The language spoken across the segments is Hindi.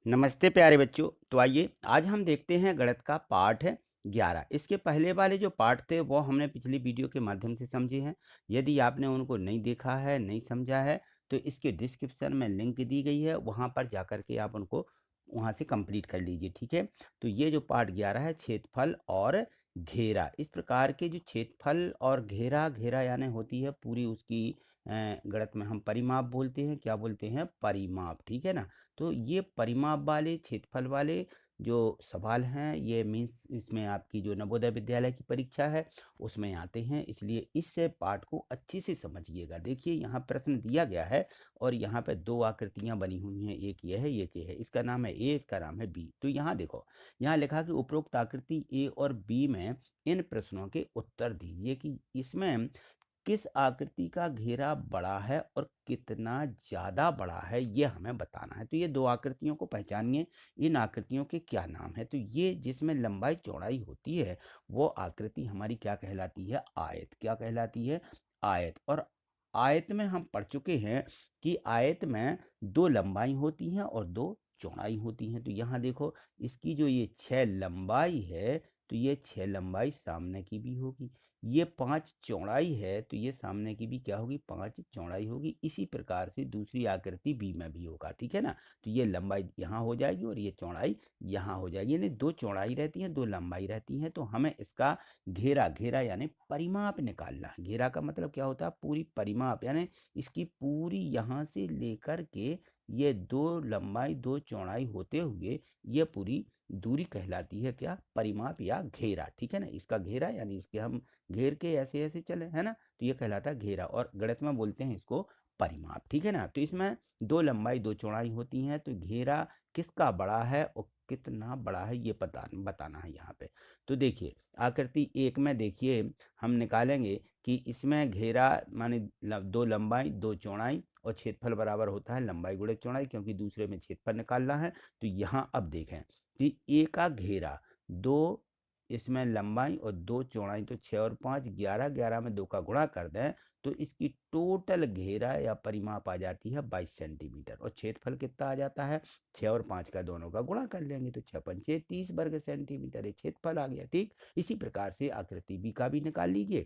नमस्ते प्यारे बच्चों। तो आइए आज हम देखते हैं गणित का पाठ है 11। इसके पहले वाले जो पाठ थे वो हमने पिछली वीडियो के माध्यम से समझे हैं। यदि आपने उनको नहीं देखा है, नहीं समझा है, तो इसके डिस्क्रिप्शन में लिंक दी गई है, वहां पर जाकर के आप उनको वहां से कंप्लीट कर लीजिए। ठीक है। तो ये जो पाठ 11 है, क्षेत्रफल और घेरा। इस प्रकार के जो क्षेत्रफल और घेरा, घेरा यानी होती है पूरी उसकी गणित में हम परिमाप बोलते हैं। क्या बोलते हैं? परिमाप। ठीक है ना। तो ये परिमाप वाले, क्षेत्रफल वाले जो सवाल हैं, ये मीन्स इसमें आपकी जो नवोदय विद्यालय की परीक्षा है उसमें आते हैं, इसलिए इस पाठ को अच्छे से समझिएगा। देखिए यहाँ प्रश्न दिया गया है और यहाँ पे दो आकृतियां बनी हुई हैं, एक ये है, एक ये है। इसका नाम है ए, इसका नाम है बी। तो यहाँ देखो, यहाँ लिखा कि उपरोक्त आकृति ए और बी में इन प्रश्नों के उत्तर दीजिए कि इसमें किस आकृति का घेरा बड़ा है और कितना ज्यादा बड़ा है, ये हमें बताना है। तो ये दो आकृतियों को पहचानिए। इन आकृतियों के क्या नाम है? तो ये जिसमें लंबाई चौड़ाई होती है वो आकृति हमारी क्या कहलाती है? आयत। क्या कहलाती है? आयत। और आयत में हम पढ़ चुके हैं कि आयत में दो लंबाई होती हैं और दो चौड़ाई होती हैं। तो यहाँ देखो, इसकी जो ये 6 लंबाई है, तो ये 6 लंबाई सामने की भी होगी। ये 5 चौड़ाई है, तो ये सामने की भी क्या होगी? 5 चौड़ाई होगी। इसी प्रकार से दूसरी आकृति बी में भी होगा। ठीक है ना। तो ये लंबाई यहाँ हो जाएगी और ये चौड़ाई यहाँ हो जाएगी, यानी दो चौड़ाई रहती है, दो लंबाई रहती है। तो हमें इसका घेरा, घेरा यानी परिमाप निकालना है। घेरा का मतलब क्या होता है? पूरी परिमाप, यानी इसकी पूरी यहाँ से लेकर के ये दो लंबाई दो चौड़ाई होते हुए ये पूरी दूरी कहलाती है क्या? परिमाप या घेरा। ठीक है ना। इसका घेरा यानी इसके हम घेर के ऐसे ऐसे चले, है ना, तो ये कहलाता है घेरा, और गणित में बोलते हैं इसको परिमाप। ठीक है ना। तो इसमें दो लंबाई दो चौड़ाई होती हैं, तो घेरा किसका बड़ा है और कितना बड़ा है ये बताना है यहाँ पे। तो देखिए आकृति एक में देखिए, हम निकालेंगे कि इसमें घेरा माने दो लंबाई दो चौड़ाई और क्षेत्रफल बराबर होता है लंबाई गुणे चौड़ाई, क्योंकि दूसरे में क्षेत्रफल निकालना है। तो यहाँ अब देखें कि ए का घेरा, दो इसमें लंबाई और दो चौड़ाई, तो 6 और 5 11, 11 में 2 का गुणा कर दें तो इसकी टोटल घेरा या परिमाप आ जाती है 22 सेंटीमीटर। और क्षेत्रफल कितना आ जाता है? 6 और 5 का दोनों का गुणा कर लेंगे तो 6 पंचे 30 वर्ग सेंटीमीटर, ये क्षेत्रफल आ गया। ठीक। इसी प्रकार से आकृति बी का भी निकाल लीजिए।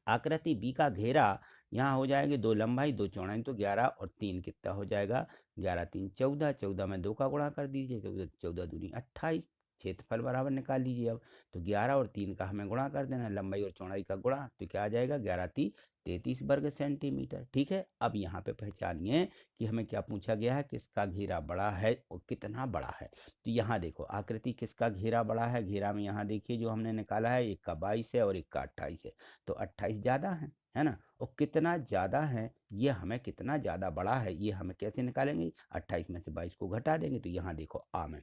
आकृति बी का घेरा यहाँ हो जाएगी दो लंबाई दो चौड़ाई, तो 11 और 3 कितना हो जाएगा? 11 3 14, 14 में 2 का गुणा कर दीजिए, 14 14 दूनी 28। क्षेत्रफल बराबर निकाल लीजिए अब। तो 11 और 3 का हमें गुणा कर देना, लंबाई और चौड़ाई का गुणा, तो क्या आ जाएगा? 11 3 33 वर्ग सेंटीमीटर। ठीक है। अब यहाँ पे पहचानिए कि हमें क्या पूछा गया है, किसका घेरा बड़ा है और कितना बड़ा है। तो यहाँ देखो आकृति किसका घेरा बड़ा है। घेरा में यहाँ देखिए जो हमने निकाला है, एक का 22 है और एक का 28 है, तो 28 ज़्यादा है ना। और कितना ज़्यादा है, ये हमें कितना ज़्यादा बड़ा है ये हमें कैसे निकालेंगे? 28 में से 22 को घटा देंगे। तो यहाँ देखो आ में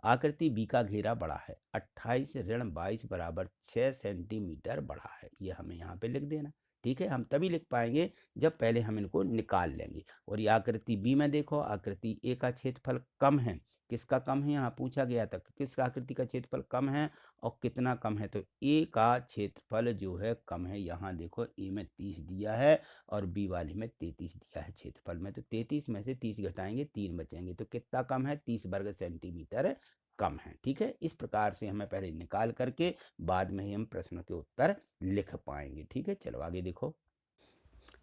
आकृति बी का घेरा बड़ा है, 28 ऋण 22 बराबर 6 सेंटीमीटर बड़ा है, ये हमें यहाँ पे लिख देना। ठीक है। हम तभी लिख पाएंगे जब पहले हम इनको निकाल लेंगे। और ये आकृति बी में देखो, आकृति ए का क्षेत्रफल कम है। किसका कम है? यहाँ पूछा गया था किस आकृति का क्षेत्रफल कम है और कितना कम है। तो ए का क्षेत्रफल जो है कम है। यहाँ देखो ए में 30 दिया है और बी वाले में 33 दिया है क्षेत्रफल में। तो 33 में से 30 घटाएंगे 3 बचेंगे, तो कितना कम है? 30 वर्ग सेंटीमीटर कम है। ठीक है। इस प्रकार से हमें पहले निकाल करके बाद में ही हम प्रश्न के उत्तर लिख पाएंगे। ठीक है। चलो आगे देखो।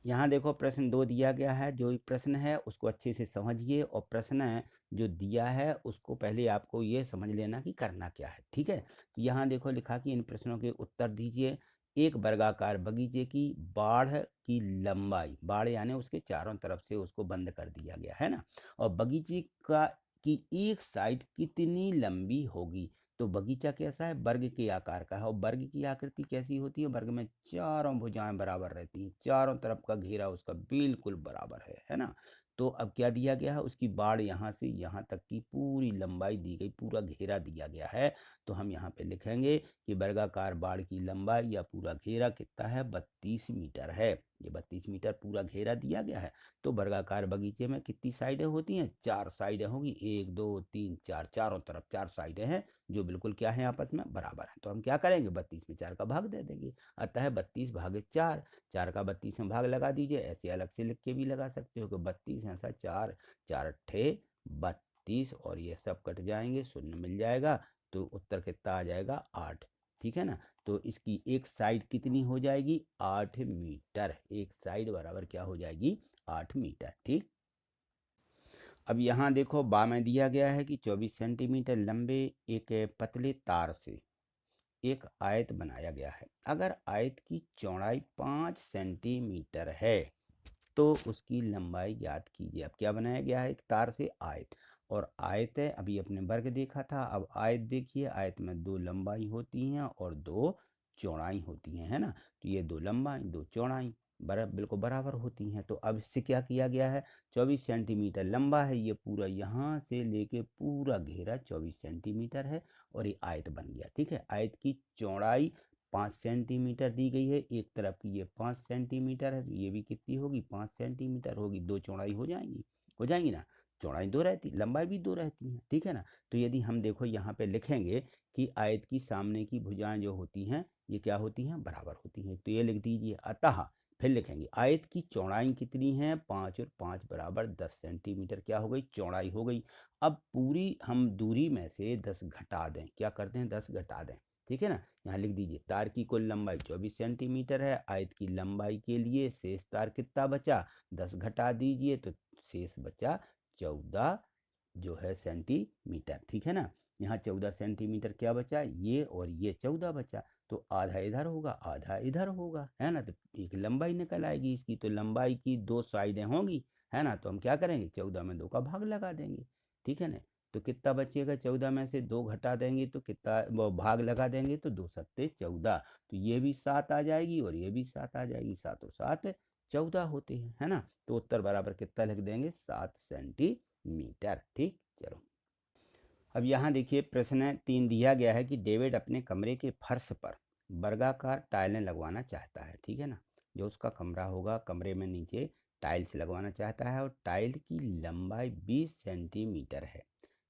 यहाँ देखो प्रश्न 2 दिया गया है। जो प्रश्न है उसको अच्छे से समझिए, और प्रश्न जो दिया है उसको पहले आपको ये समझ लेना कि करना क्या है। ठीक है। तो यहाँ देखो लिखा कि इन प्रश्नों के उत्तर दीजिए। एक वर्गाकार बगीचे की बाढ़ की लंबाई, बाढ़ यानी उसके चारों तरफ से उसको बंद कर दिया गया है ना, और बगीचे का की एक साइड कितनी लंबी होगी। तो बगीचा कैसा है? वर्ग के आकार का है, और वर्ग की आकृति कैसी होती है? वर्ग में चारों भुजाएं बराबर रहती हैं, चारों तरफ का घेरा उसका बिल्कुल बराबर है ना। तो अब क्या दिया गया है? उसकी बाड़ यहाँ से यहाँ तक की पूरी लंबाई दी गई, पूरा घेरा दिया गया है। तो हम यहाँ पे लिखेंगे कि वर्गाकार बाड़ की लंबाई या पूरा घेरा कितना है? 32 मीटर है। ये 32 मीटर पूरा घेरा दिया गया है। तो वर्गाकार बगीचे में कितनी साइडें होती हैं? 4 साइडें होगी, 1 2 3 4, चारों तरफ 4 साइडें हैं जो बिल्कुल क्या है? आपस में बराबर है। तो हम क्या करेंगे? 32 में 4 का भाग दे देंगे, अतः 32 भागे 4, 4 का 32 में भाग लगा दीजिए। ऐसे अलग से लिख के भी लगा सकते हो कि 32 ऐसा 4 4 अट्ठे 32। 32 और ये सब कट जाएंगे, शून्य मिल जाएगा, तो उत्तर कितना आ जाएगा 8। ठीक है ना। तो इसकी एक साइड कितनी हो जाएगी 8 मीटर। एक साइड बराबर क्या हो जाएगी 8 मीटर। ठीक। अब यहाँ देखो बा में दिया गया है कि 24 सेंटीमीटर लंबे एक पतले तार से एक आयत बनाया गया है। अगर आयत की चौड़ाई 5 सेंटीमीटर है तो उसकी लंबाई ज्ञात कीजिए। अब क्या बनाया गया है, एक तार से आयत, और आयत है, अभी अपने वर्ग देखा था, अब आयत देखिए, आयत में 2 लंबाई होती हैं और 2 चौड़ाई होती हैं, है ना। तो ये 2 लंबाई 2 चौड़ाई बिल्कुल बराबर होती हैं। तो अब इससे क्या किया गया है, 24 सेंटीमीटर लंबा है, ये पूरा यहाँ से लेके पूरा घेरा 24 सेंटीमीटर है और ये आयत बन गया। ठीक है। आयत की चौड़ाई 5 सेंटीमीटर दी गई है, एक तरफ की ये 5 सेंटीमीटर है, तो ये भी कितनी होगी 5 सेंटीमीटर होगी। 2 चौड़ाई हो जाएंगी ना। चौड़ाई 2 रहती, लंबाई भी 2 रहती है। ठीक है ना। तो यदि हम देखो यहाँ पे लिखेंगे कि आयत की सामने की भुजाएं जो होती हैं ये क्या होती हैं, बराबर होती हैं, तो ये लिख दीजिए। अतः फिर लिखेंगे आयत की चौड़ाई कितनी है 5 और 5 बराबर 10 सेंटीमीटर क्या हो गई, चौड़ाई हो गई। अब पूरी हम दूरी में से 10 घटा दें, क्या करते हैं 10 घटा दें। ठीक है ना। यहाँ लिख दीजिए तार की कुल लंबाई 24 सेंटीमीटर है, आयत की लंबाई के लिए शेष तार कितना बचा 10 घटा दीजिए तो शेष बचा 14 जो है सेंटीमीटर। ठीक है ना। यहाँ 14 सेंटीमीटर क्या बचा, ये और ये 14 बचा, तो आधा इधर होगा आधा इधर होगा, है ना। तो एक लंबाई निकल आएगी इसकी, तो लंबाई की 2 साइडें होंगी, है ना। तो हम क्या करेंगे 14 में 2 का भाग लगा देंगे। ठीक है ना। तो कितना बचेगा, 14 में से 2 घटा देंगे तो कितना, वो भाग लगा देंगे तो 2 सत्ते 14, तो ये भी 7 आ जाएगी और ये भी 7 आ जाएगी, 7 और 7 14 होते हैं, है ना। तो उत्तर बराबर कितना लिख देंगे 7 सेंटीमीटर। ठीक। चलो अब यहाँ देखिए प्रश्न 3 दिया गया है कि डेविड अपने कमरे के फर्श पर वर्गाकार टाइलें लगवाना चाहता है। ठीक है ना। जो उसका कमरा होगा, कमरे में नीचे टाइल्स लगवाना चाहता है और टाइल की लंबाई 20 सेंटीमीटर है।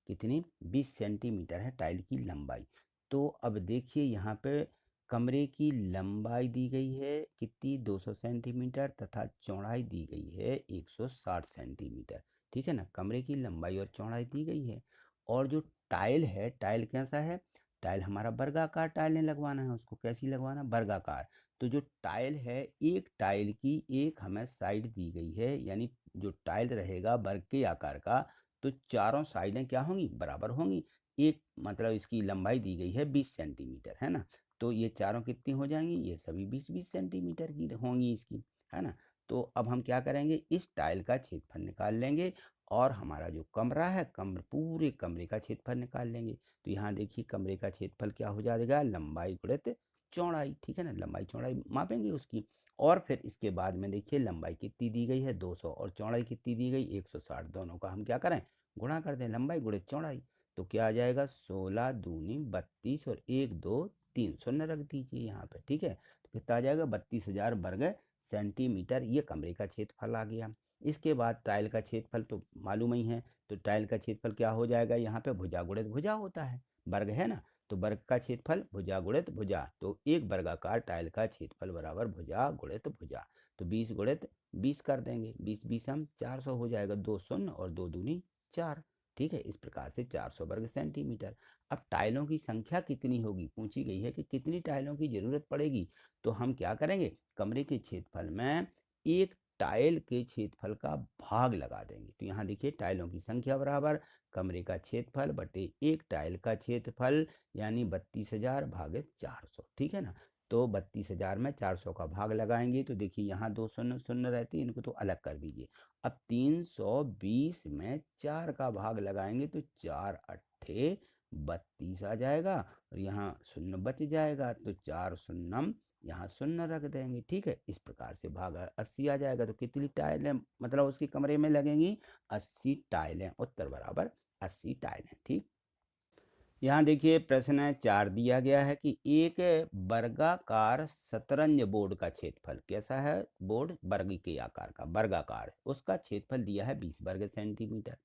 कितनी, 20 सेंटीमीटर है टाइल की लंबाई। तो अब देखिए यहाँ पे कमरे की लंबाई दी गई है कितनी 200 सेंटीमीटर तथा चौड़ाई दी गई है 160 सेंटीमीटर। ठीक है ना। कमरे की लंबाई और चौड़ाई दी गई है और जो टाइल है, टाइल कैसा है, टाइल हमारा वर्गाकार टाइलें लगवाना है, उसको कैसी लगवाना, वर्गाकार। तो जो टाइल है, एक टाइल की एक हमें साइड दी गई है, यानी जो टाइल रहेगा वर्ग के आकार का, तो चारों साइडें क्या होंगी, बराबर होंगी। एक मतलब इसकी लंबाई दी गई है 20 सेंटीमीटर, है ना। तो ये चारों कितनी हो जाएंगी, ये सभी 20-20 सेंटीमीटर की होंगी इसकी, है ना। तो अब हम क्या करेंगे, इस टाइल का क्षेत्रफल निकाल लेंगे और हमारा जो कमरा है, पूरे कमरे का क्षेत्रफल निकाल लेंगे। तो यहाँ देखिए कमरे का क्षेत्रफल क्या हो जाएगा, लंबाई गुणित चौड़ाई। ठीक है ना। लंबाई चौड़ाई मापेंगे उसकी, और फिर इसके बाद में देखिए लंबाई कितनी दी गई है 200 और चौड़ाई कितनी दी गई 160, दोनों का हम क्या करें, गुणा कर दें, लंबाई गुणित चौड़ाई। तो क्या आ जाएगा 16 दूनी 32 और 1 2 3 शून्य रख दीजिए यहाँ पे। ठीक है। तो कितना आ जाएगा 32,000 वर्ग सेंटीमीटर, ये कमरे का क्षेत्रफल आ गया। इसके बाद टाइल का क्षेत्रफल तो मालूम ही है, तो टाइल का क्षेत्रफल क्या हो जाएगा, यहाँ पे भुजा गुणित भुजा होता है, वर्ग है ना। तो वर्ग का क्षेत्रफल भुजा गुणित भुजा, तो एक वर्गाकार टाइल का क्षेत्रफल बराबर भुजा गुणित भुजा। तो 20 गुणित 20 कर देंगे, 20 20 हम 400 हो जाएगा, 2 शून्य और 2 दूनी 4। ठीक है। इस प्रकार से 400 वर्ग सेंटीमीटर। अब टाइलों की संख्या कितनी होगी, पूछी गई है कि कितनी टाइलों की जरूरत पड़ेगी। तो हम क्या करेंगे, कमरे के क्षेत्रफल में एक टाइल के क्षेत्रफल का भाग लगा देंगे। तो यहाँ देखिए टाइलों की संख्या बराबर कमरे का क्षेत्रफल बटे एक टाइल का क्षेत्रफल, यानी 32,000 भागित 400। ठीक है ना। तो 32,000 में 400 का भाग लगाएंगे तो देखिए यहाँ 2 शून्य शून्य रहती है, इनको तो अलग कर दीजिए। अब 320 में 4 का भाग लगाएंगे तो 4 अट्ठे 32 आ जाएगा और यहाँ शून्य बच जाएगा, तो 4 शून्यम यहाँ शून्य रख देंगे। ठीक है। इस प्रकार से भाग 80 आ जाएगा। तो कितनी टाइलें मतलब उसके कमरे में लगेंगी 80 टाइलें। उत्तर बराबर 80 टाइलें। ठीक। यहाँ देखिए प्रश्न 4 दिया गया है कि एक वर्गाकार शतरंज बोर्ड का क्षेत्रफल कैसा है, बोर्ड वर्ग के आकार का वर्गाकार, उसका क्षेत्रफल दिया है 20 वर्ग सेंटीमीटर।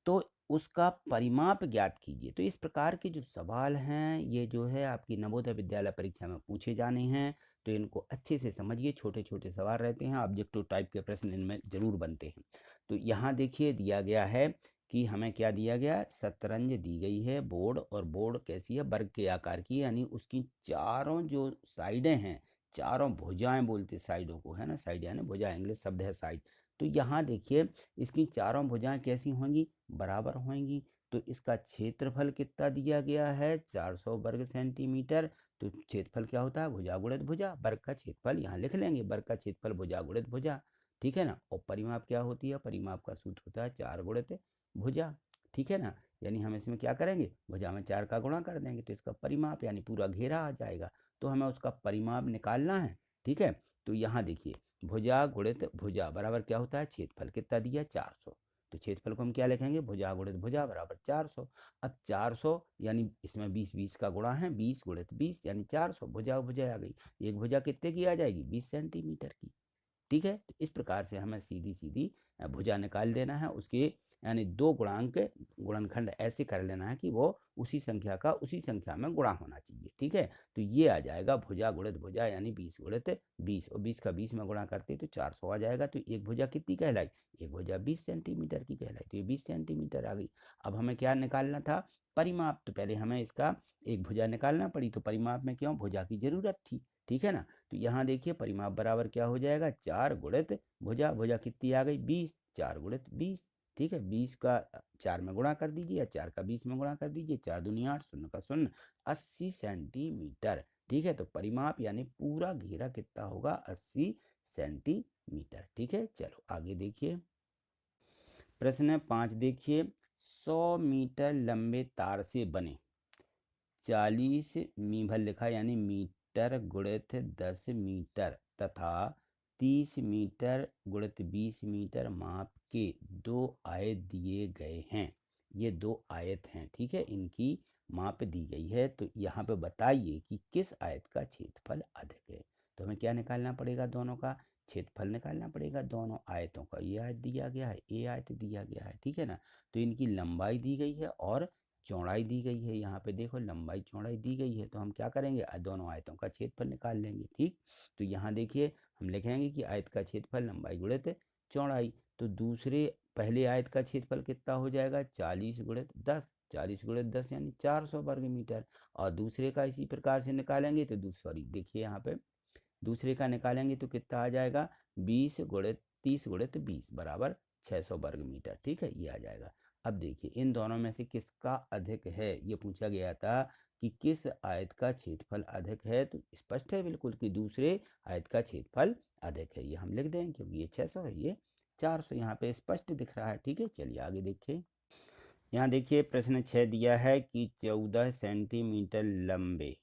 तो उसका परिमाप ज्ञात कीजिए। तो इस प्रकार के जो सवाल हैं ये जो है आपकी नवोदय विद्यालय परीक्षा में पूछे जाने हैं, तो इनको अच्छे से समझिए। छोटे छोटे सवाल रहते हैं, ऑब्जेक्टिव टाइप के प्रश्न इनमें जरूर बनते हैं। तो यहाँ देखिए दिया गया है कि हमें क्या दिया गया, शतरंज दी गई है बोर्ड, और बोर्ड कैसी है, वर्ग के आकार की, यानी उसकी चारों जो साइडें हैं, चारों भुजाएं बोलते साइडों को, है ना, साइड यानी भुजा, इंग्लिश शब्द है साइड। तो यहाँ देखिए इसकी चारों भुजाएं कैसी होंगी, बराबर होंगी। तो इसका क्षेत्रफल कितना दिया गया है, 400 वर्ग सेंटीमीटर। तो क्षेत्रफल क्या होता है, भुजा गुणित भुजा, वर्ग का क्षेत्रफल यहाँ लिख लेंगे, वर्ग का क्षेत्रफल भुजा गुणित भुजा, ठीक है ना। और परिमाप क्या होती है, परिमाप का सूत्र होता है 4 गुणित भुजा, ठीक है ना। यानी हम इसमें क्या करेंगे, भुजा में 4 का गुणा कर देंगे तो इसका परिमाप यानी पूरा घेरा आ जाएगा। तो हमें उसका परिमाप निकालना है, ठीक है। तो यहाँ देखिए भुजा गुणित भुजा बराबर क्या होता है, क्षेत्रफल कितना दिया, 400। तो क्षेत्रफल को हम क्या लिखेंगे, भुजा गुणित भुजा बराबर 400। अब 400 यानी इसमें 20 20 का गुणा है, 20 गुणित 20 यानी 400, भुजा भुजा आ गई। एक भुजा कितने की आ जाएगी, 20 सेंटीमीटर की, ठीक है। तो इस प्रकार से हमें सीधी सीधी भुजा निकाल देना है, उसके यानी दो गुणांक गुणनखंड ऐसे कर लेना है कि वो उसी संख्या का उसी संख्या में गुणा होना चाहिए, ठीक है। तो ये आ जाएगा भुजा गुणित भुजा यानी 20 गुणित 20, और 20 का 20 में गुणा करते तो 400 आ जाएगा। तो एक भुजा कितनी कहलाई, एक भुजा 20 सेंटीमीटर की कहलाई, तो ये 20 सेंटीमीटर आ गई। अब हमें क्या निकालना था, परिमाप। तो पहले हमें इसका एक भुजा निकालना पड़ी, तो परिमाप में क्यों, भुजा की जरूरत थी, ठीक है ना। तो यहाँ देखिए परिमाप बराबर क्या हो जाएगा, 4 गुणित भुजा, भुजा कितनी आ गई 20, 4 गुणित 20, ठीक है। 20 का 4 में गुणा कर दीजिए, या 4 का 20 में गुणा कर दीजिए, 4 दूनी 8, शून्य का शून्य, 80 सेंटीमीटर, ठीक है। तो परिमाप यानी पूरा घेरा कितना होगा, 80 सेंटीमीटर, ठीक है। चलो आगे देखिए प्रश्न 5 देखिए, 100 मीटर लंबे तार से बने 40 मीभर लिखा यानी मीटर गुणित 10 मीटर तथा 30 मीटर गुणित 20 मीटर माप के दो आयत दिए गए हैं। ये दो आयत हैं, ठीक है, इनकी माप दी गई है। तो यहाँ पे बताइए कि किस आयत का क्षेत्रफल अधिक है। तो हमें क्या निकालना पड़ेगा, दोनों का क्षेत्रफल निकालना पड़ेगा, दोनों आयतों का। ये आयत दिया गया है, ये आयत दिया गया है, ठीक है ना। तो इनकी लंबाई दी गई है और चौड़ाई दी गई है। यहाँ पे देखो लंबाई चौड़ाई दी गई है, तो हम क्या करेंगे, दोनों आयतों का क्षेत्रफल निकाल लेंगे, ठीक। तो यहाँ देखिए हम लिखेंगे कि आयत का क्षेत्रफल लंबाई गुणित चौड़ाई। तो दूसरे पहले आयत का क्षेत्रफल कितना हो जाएगा, 40 गुणित 10, 40 गुणित 10 यानी 400 वर्ग मीटर। और दूसरे का इसी प्रकार से निकालेंगे तो सॉरी देखिए यहाँ पे दूसरे का निकालेंगे तो कितना आ जाएगा, 20 गुणित 30 गुणित 20 बराबर 600 वर्ग मीटर, ठीक है, ये आ जाएगा। अब देखिए इन दोनों में से किसका अधिक है, ये पूछा गया था कि किस आयत का क्षेत्रफल अधिक है। तो स्पष्ट है बिल्कुल कि दूसरे आयत का क्षेत्रफल अधिक है, ये हम लिख देंगे क्योंकि ये 600 है, ये 400 यहाँ पे स्पष्ट दिख रहा है, ठीक है। चलिए आगे देखिए, यहाँ देखिए प्रश्न 6 दिया है कि 14 सेंटीमीटर लंबे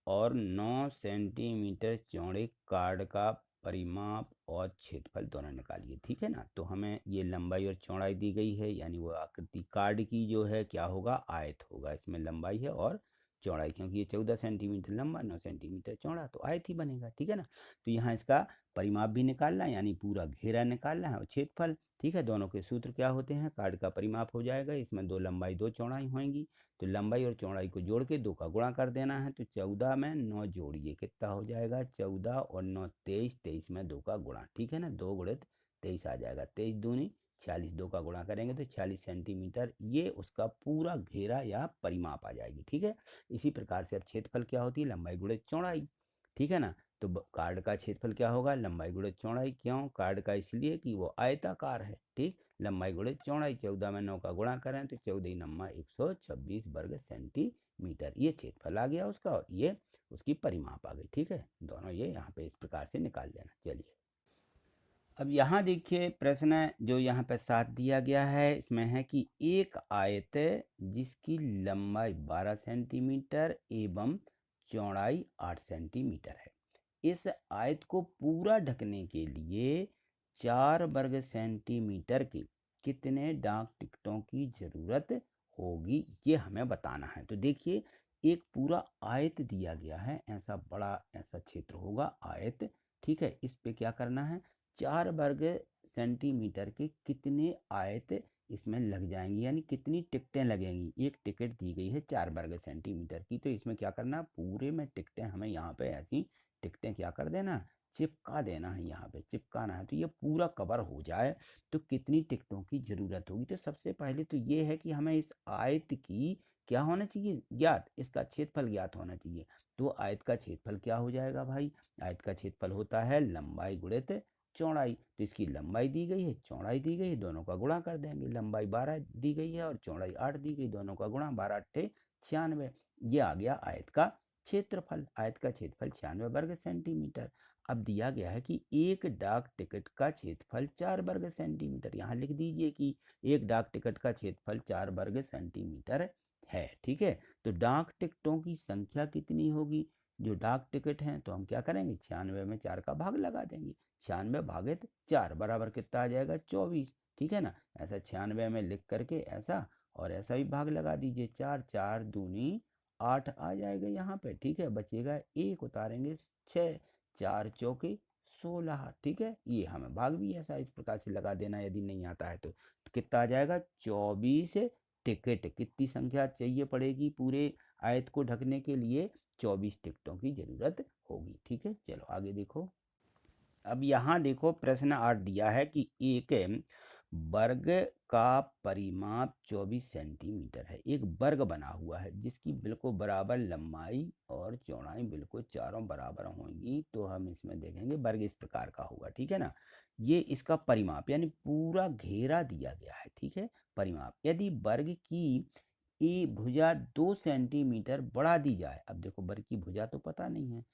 और 9 सेंटीमीटर चौड़े कार्ड का परिमाप और क्षेत्रफल दोनों निकालिए, ठीक है ना। तो हमें ये लंबाई और चौड़ाई दी गई है, यानी वो आकृति कार्ड की जो है क्या होगा, आयत होगा। इसमें लंबाई है और चौड़ाई, क्योंकि ये 14 सेंटीमीटर लंबा 9 सेंटीमीटर चौड़ा, तो आयत ही बनेगा, ठीक है ना। तो यहाँ इसका परिमाप भी निकालना है, यानी पूरा घेरा निकालना है, और क्षेत्रफल, ठीक है। दोनों के सूत्र क्या होते हैं, कार्ड का परिमाप हो जाएगा, इसमें 2 लंबाई 2 चौड़ाई होंगी, तो लंबाई और चौड़ाई को जोड़ के 2 का गुणा कर देना है। तो 14 में 9 जोड़िए कितना हो जाएगा, 14 और 9 23, 23 में 2 का गुणा, ठीक है ना, 2 गुणित 23 आ जाएगा, 23 दूनी 46, 2 का गुणा करेंगे तो 46 सेंटीमीटर, ये उसका पूरा घेरा या परिमाप आ जाएगी, ठीक है। इसी प्रकार से अब क्षेत्रफल क्या होती है, लंबाई गुणित चौड़ाई, ठीक है ना। तो कार्ड का क्षेत्रफल क्या होगा, लंबाई गुणित चौड़ाई, क्यों, कार्ड का इसलिए कि वो आयताकार है, ठीक। लंबाई गुणित चौड़ाई, 14 में 9 का गुणा करें तो 14 नम्मा 126 वर्ग सेंटीमीटर, ये क्षेत्रफल आ गया उसका, और ये उसकी परिमाप आ गई, ठीक है। दोनों ये यहाँ पे इस प्रकार से निकाल देना। चलिए अब यहाँ देखिए प्रश्न जो यहाँ पे 7 दिया गया है, इसमें है कि एक आयत जिसकी लंबाई 12 सेंटीमीटर एवं चौड़ाई 8 सेंटीमीटर है, इस आयत को पूरा ढकने के लिए 4 वर्ग सेंटीमीटर के कितने डाक टिकटों की जरूरत होगी, ये हमें बताना है। तो देखिए एक पूरा आयत दिया गया है, ऐसा बड़ा ऐसा क्षेत्र होगा आयत, ठीक है। इस पे क्या करना है, 4 वर्ग सेंटीमीटर के कितने आयत इसमें लग जाएंगी, यानी कितनी टिकटें लगेंगी। एक टिकट दी गई है 4 वर्ग सेंटीमीटर की, तो इसमें क्या करना, पूरे में टिकटें हमें यहाँ पे ऐसी टिकटें क्या कर देना, चिपका देना है, यहाँ पे चिपकाना है। तो ये पूरा कवर हो जाए तो कितनी टिकटों की ज़रूरत होगी? तो सबसे पहले तो ये है कि हमें इस आयत की क्या होना चाहिए ज्ञात, इसका क्षेत्रफल ज्ञात होना चाहिए। तो आयत का क्षेत्रफल क्या हो जाएगा भाई? आयत का क्षेत्रफल होता है लंबाई गुणित चौड़ाई। तो इसकी लंबाई दी गई है, चौड़ाई दी गई है, दोनों का गुणा कर देंगे। लंबाई 12 दी गई है और चौड़ाई 8 दी गई, दोनों का गुणा, 12 अट्ठे 96। ये आ गया आयत का क्षेत्रफल। आयत का क्षेत्रफल 96 वर्ग सेंटीमीटर। अब दिया गया है कि एक डाक टिकट का क्षेत्रफल 4 वर्ग सेंटीमीटर। यहाँ लिख दीजिए कि एक डाक टिकट का क्षेत्रफल 4 वर्ग सेंटीमीटर है। ठीक है, तो डाक टिकटों की संख्या कितनी होगी? जो डाक टिकट हैं तो हम क्या करेंगे, 96 में 4 का भाग लगा देंगे। 96 भागित 4 बराबर कितना आ जाएगा? 24। ठीक है ना, ऐसा 96 में लिख करके ऐसा और ऐसा भी भाग लगा दीजिए। 4 4 दूनी 8 आ जाएगा यहाँ पे। ठीक है, बचेगा 1, उतारेंगे 6, 4 चौके 16। ठीक है, ये हमें भाग भी ऐसा इस प्रकार से लगा देना यदि नहीं आता है तो कितना आ जाएगा? 24 टिकट। कितनी संख्या चाहिए पड़ेगी पूरे आयत को ढकने के लिए? 24 टिकटों की जरूरत होगी। ठीक है, चलो आगे देखो। अब यहाँ देखो प्रश्न 8 दिया है कि एक वर्ग का परिमाप 24 सेंटीमीटर है। एक वर्ग बना हुआ है जिसकी बिल्कुल बराबर लंबाई और चौड़ाई बिल्कुल चारों बराबर होंगी। तो हम इसमें देखेंगे वर्ग इस प्रकार का होगा। ठीक है ना, ये इसका परिमाप यानी पूरा घेरा दिया गया है। ठीक है, परिमाप यदि वर्ग की ए भुजा 2 सेंटीमीटर बढ़ा दी जाए। अब देखो वर्ग की भुजा तो पता नहीं है,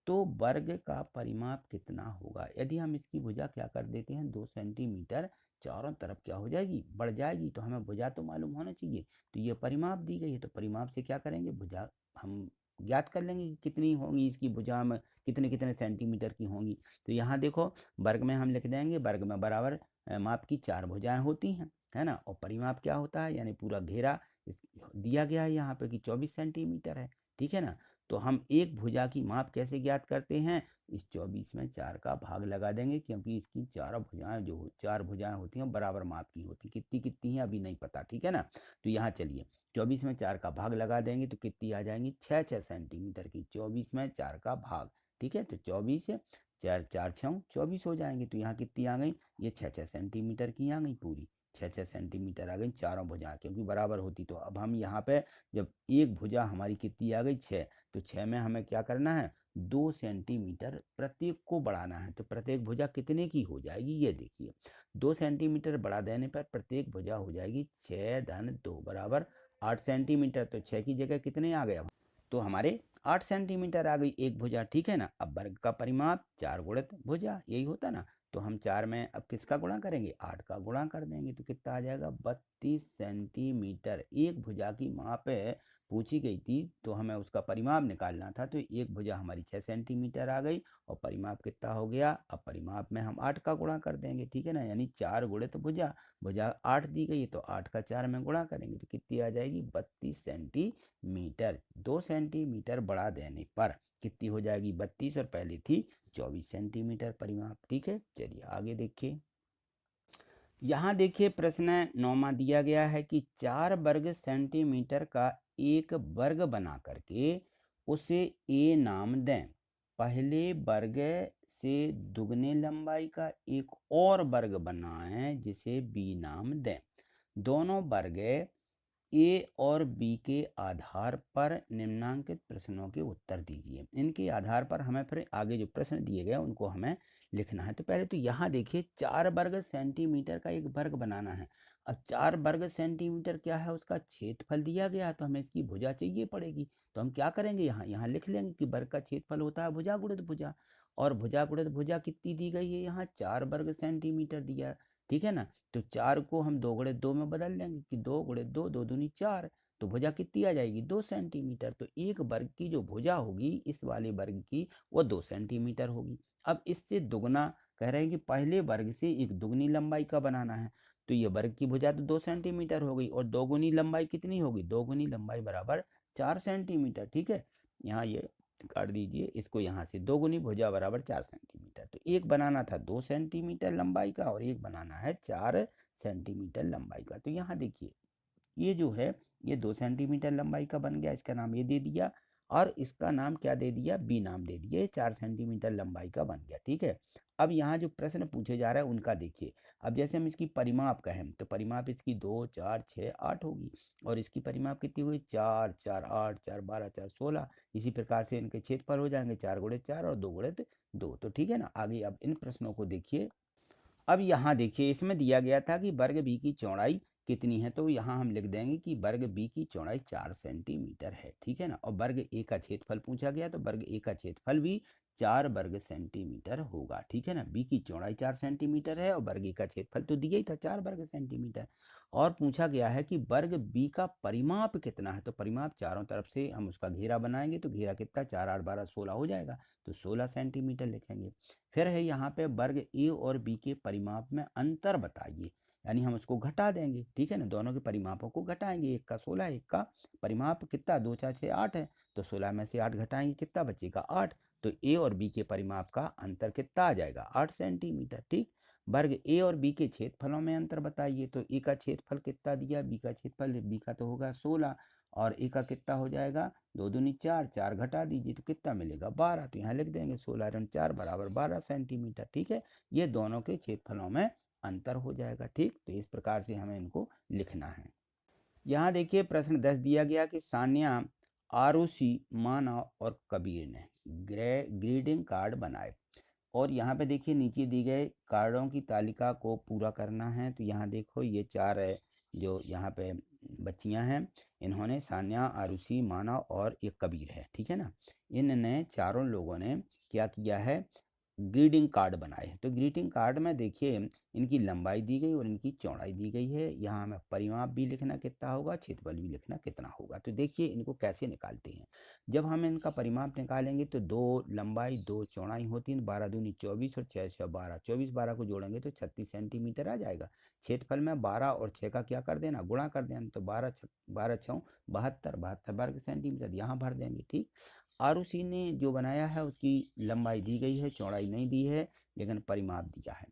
तो वर्ग का परिमाप कितना होगा? यदि हम इसकी भुजा क्या कर देते हैं 2 सेंटीमीटर, चारों तरफ क्या हो जाएगी? बढ़ जाएगी। तो हमें भुजा तो मालूम होना चाहिए। तो ये परिमाप दी गई है, तो परिमाप से क्या करेंगे, भुजा हम ज्ञात कर लेंगे कि कितनी होंगी इसकी भुजा में, कितने कितने सेंटीमीटर की होंगी। तो यहाँ देखो वर्ग में हम लिख देंगे, वर्ग में बराबर माप की 4 भुजाएं होती हैं, है ना। और परिमाप क्या होता है, यानी पूरा घेरा दिया गया है यहाँ पे कि 24 सेंटीमीटर है। ठीक है ना, तो हम एक भुजा की माप कैसे ज्ञात करते हैं? इस 24 में 4 का भाग लगा देंगे, क्योंकि इसकी चारों भुजाएं जो 4 भुजाएं होती हैं बराबर माप की होती। कितनी कितनी है अभी नहीं पता। ठीक है ना, तो यहाँ चलिए 24 में 4 का भाग लगा देंगे तो कितनी आ जाएंगी? 6 सेंटीमीटर की। 24 में 4 का भाग। ठीक है, तो 24 4 4 6 24 हो जाएंगे। तो यहाँ कितनी आ गई? ये 6 सेंटीमीटर की आ गई पूरी। 6 सेंटीमीटर आ गई चारों भुजाएं, क्योंकि बराबर होती। तो अब हम यहाँ पे जब एक भुजा हमारी कितनी आ गई? 6, तो 6 में हमें क्या करना है? 2 सेंटीमीटर प्रत्येक को बढ़ाना है। तो प्रत्येक भुजा कितने की हो जाएगी? ये देखिए 2 सेंटीमीटर बढ़ा देने पर प्रत्येक भुजा हो जाएगी 6 धन 2 बराबर 8 सेंटीमीटर। तो 6 की जगह कितने आ गया? तो हमारे 8 सेंटीमीटर आ गई एक भुजा। ठीक है ना, अब वर्ग का परिमाप 4 गुणित भुजा, यही होता ना। तो हम 4 में अब किसका गुणा करेंगे? 8 का गुणा कर देंगे। तो कितना आ जाएगा? 32 सेंटीमीटर। एक भुजा की माप पूछी गई थी तो हमें उसका परिमाप निकालना था। तो एक भुजा हमारी 6 सेंटीमीटर आ गई और परिमाप कितना हो गया? अब परिमाप में हम 8 का गुणा कर देंगे। ठीक है ना, यानी 4 गुणित भुजा, भुजा 8 दी गई है तो 8 का 4 में गुणा करेंगे तो कितनी आ जाएगी? 32 सेंटीमीटर। 2 सेंटीमीटर बढ़ा देने पर कितनी हो जाएगी? 32 और पहले थी 24 सेंटीमीटर परिमाप। ठीक है, चलिए आगे देखिए। यहाँ देखिए प्रश्न 9वां दिया गया है कि 4 वर्ग सेंटीमीटर का एक वर्ग बना करके उसे ए नाम दें। पहले वर्ग से दुगने लंबाई का एक और वर्ग बनाएं जिसे बी नाम दें। दोनों वर्ग ए और बी के आधार पर निम्नांकित प्रश्नों के उत्तर दीजिए। इनके आधार पर हमें फिर आगे जो प्रश्न दिए गए उनको हमें लिखना है। तो पहले तो यहाँ देखिए 4 वर्ग सेंटीमीटर का एक वर्ग बनाना है। अब 4 वर्ग सेंटीमीटर क्या है? उसका क्षेत्रफल दिया गया है, तो हमें इसकी भुजा चाहिए पड़ेगी। तो हम क्या करेंगे? यहाँ यहाँ लिख लेंगे कि वर्ग का क्षेत्रफल होता है भुजा गुणित भुजा। और भुजा गुणित भुजा कितनी दी गई है? यहाँ 4 वर्ग सेंटीमीटर दिया है। ठीक है ना, तो 4 को हम 2 गुणित 2 में बदल लेंगे कि 2 गुणित 2, 2 दूनी 4। तो भुजा कितनी आ जाएगी? 2 सेंटीमीटर। तो एक वर्ग की जो भुजा होगी इस वाले वर्ग की, वो 2 सेंटीमीटर होगी। अब इससे दुगना कह रहे हैं कि पहले वर्ग से एक दुगनी लंबाई का बनाना है। तो ये वर्ग की भुजा तो 2 सेंटीमीटर हो गई और दोगुनी लंबाई कितनी होगी? दोगुनी लंबाई बराबर 4 सेंटीमीटर। ठीक है, यहाँ ये काट दीजिए इसको, यहाँ से दोगुनी भुजा बराबर 4 सेंटीमीटर। तो एक बनाना था 2 सेंटीमीटर लंबाई का और एक बनाना है 4 सेंटीमीटर लंबाई का। तो यहाँ देखिए ये जो है ये 2 सेंटीमीटर लंबाई का बन गया, इसका नाम ये दे दिया। और इसका नाम क्या दे दिया, बी नाम दे दिया। 4 सेंटीमीटर लंबाई का बन गया। ठीक है, अब यहाँ जो प्रश्न पूछे जा रहा है उनका देखिए। अब जैसे हम इसकी परिमाप कहें तो परिमाप इसकी 2 4 6 8 होगी, और इसकी परिमाप कितनी हुई 4 4 8 4 12 4 16। इसी प्रकार से इनके क्षेत्रफल हो जाएंगे 4 गुणे 4 और 2 गुणे 2। तो ठीक है ना। आगे अब इन प्रश्नों को देखिए। अब यहाँ देखिए, इसमें दिया गया था कि वर्ग बी की चौड़ाई कितनी है, तो यहाँ हम लिख देंगे कि वर्ग बी की चौड़ाई 4 सेंटीमीटर है। ठीक है ना। और वर्ग ए का क्षेत्रफल पूछा गया, तो वर्ग ए का क्षेत्रफल भी 4 वर्ग सेंटीमीटर होगा। ठीक है ना। बी की चौड़ाई 4 सेंटीमीटर है और वर्ग ए का क्षेत्रफल तो दिया ही था 4 वर्ग सेंटीमीटर। और पूछा गया है कि वर्ग बी का परिमाप कितना है, तो परिमाप चारों तरफ से हम उसका घेरा बनाएंगे, तो घेरा कितना 4 8 12 16 हो जाएगा, तो 16 सेंटीमीटर लिखेंगे। फिर है यहाँ पे वर्ग ए और बी के परिमाप में अंतर बताइए, यानी हम उसको घटा देंगे। ठीक है ना, दोनों के परिमापों को घटाएंगे, एक का 16 एक का परिमाप कितना 2 4 6 8 है, तो 16 में से 8 घटाएंगे कितना बचेगा 8। तो ए और बी के परिमाप का अंतर कितना आ जाएगा 8 सेंटीमीटर। ठीक। वर्ग ए और बी के क्षेत्रफलों में अंतर बताइए, तो ए का क्षेत्रफल कितना दिया, बी का क्षेत्रफल, बी का तो होगा 16 और ए का कितना हो जाएगा 2 दूनी 4, 4 घटा दीजिए तो कितना मिलेगा 12। तो यहाँ लिख देंगे 16 रन 4 बराबर 12 सेंटीमीटर। ठीक है, ये दोनों के क्षेत्रफलों में अंतर हो जाएगा। ठीक, तो इस प्रकार से हमें इनको लिखना है। यहाँ देखिए प्रश्न 10 दिया गया कि सान्या, आरुषि, मानव और कबीर ने ग्रीटिंग कार्ड बनाए, और यहाँ पे देखिए नीचे दी गए कार्डों की तालिका को पूरा करना है। तो यहाँ देखो ये 4 जो यहाँ पे बच्चियाँ हैं, इन्होंने सान्या, आरुषि, मानव और एक कबीर है। ठीक है ना, इनने चारों लोगों ने क्या किया है, ग्रीटिंग कार्ड बनाए हैं। तो ग्रीटिंग कार्ड में देखिए इनकी लंबाई दी गई और इनकी चौड़ाई दी गई है। यहाँ हमें परिमाप भी लिखना कितना होगा, क्षेत्रफल भी लिखना कितना होगा। तो देखिए इनको कैसे निकालते हैं। जब हम इनका परिमाप निकालेंगे तो 2 लंबाई 2 चौड़ाई होती है, 12 दूनी 24 और 6 6 12, 24 12 को जोड़ेंगे तो 36 सेंटीमीटर आ जाएगा। क्षेत्रफल में 12 और 6 का क्या कर देना, गुणा कर देना, तो 12 6 72 72 वर्ग सेंटीमीटर यहाँ भर देंगे। ठीक। आरुषि ने जो बनाया है उसकी लंबाई दी गई है, चौड़ाई नहीं दी है, लेकिन परिमाप दिया है।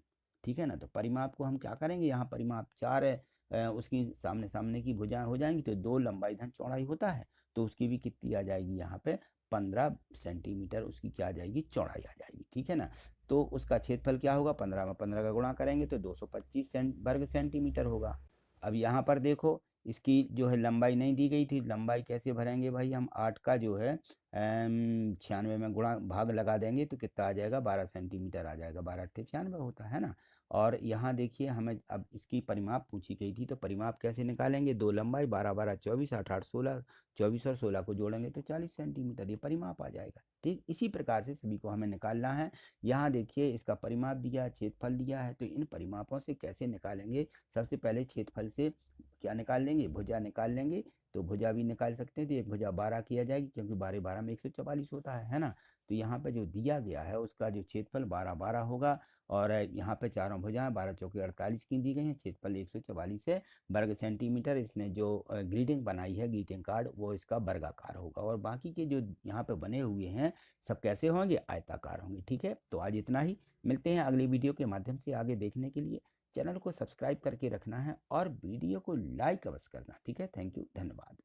ठीक है ना, तो परिमाप को हम क्या करेंगे, यहाँ परिमाप 4 है, उसकी सामने सामने की भुजाएं हो जाएंगी, तो 2 लंबाई धन चौड़ाई होता है, तो उसकी भी कितनी आ जाएगी यहाँ पे 15 सेंटीमीटर उसकी क्या आ जाएगी, चौड़ाई आ जाएगी। ठीक है ना, तो उसका क्षेत्रफल क्या होगा, 15 में 15 का गुणा करेंगे तो 225 वर्ग सेंटीमीटर होगा। अब यहाँ पर देखो इसकी जो है लंबाई नहीं दी गई थी, लंबाई कैसे भरेंगे भाई, हम 8 का जो है 96 में गुणा भाग लगा देंगे तो कितना आ जाएगा 12 सेंटीमीटर आ जाएगा, 12 8 96 होता है ना। और यहाँ देखिए हमें अब इसकी परिमाप पूछी गई थी, तो परिमाप कैसे निकालेंगे, 2 लंबाई 12 12 24 8 8 16, 24 और 16 को जोड़ेंगे तो 40 सेंटीमीटर ये परिमाप आ जाएगा। ठीक, इसी प्रकार से सभी को हमें निकालना है। यहाँ देखिए इसका परिमाप दिया, क्षेत्रफल दिया है, तो इन परिमापों से कैसे निकालेंगे, सबसे पहले क्षेत्रफल से क्या निकाल लेंगे, भुजा निकाल लेंगे। तो भुजा भी निकाल सकते हैं, तो एक भुजा 12 की आ जाएगी, क्योंकि 12 12 में 144 होता है ना। तो यहाँ पे जो दिया गया है उसका जो क्षेत्रफल 12 12 होगा, और यहाँ पे चारों भुजाएं 12 चौके 48 की दी गई हैं, क्षेत्रफल 144 है वर्ग सेंटीमीटर। इसने जो ग्रीटिंग बनाई है, ग्रीटिंग कार्ड, वो इसका वर्गाकार होगा, और बाकी के जो यहाँ पे बने हुए हैं सब कैसे होंगे, आयताकार होंगे। ठीक है, तो आज इतना ही, मिलते हैं अगली वीडियो के माध्यम से। आगे देखने के लिए चैनल को सब्सक्राइब करके रखना है और वीडियो को लाइक अवश्य करना। ठीक है, थैंक यू, धन्यवाद।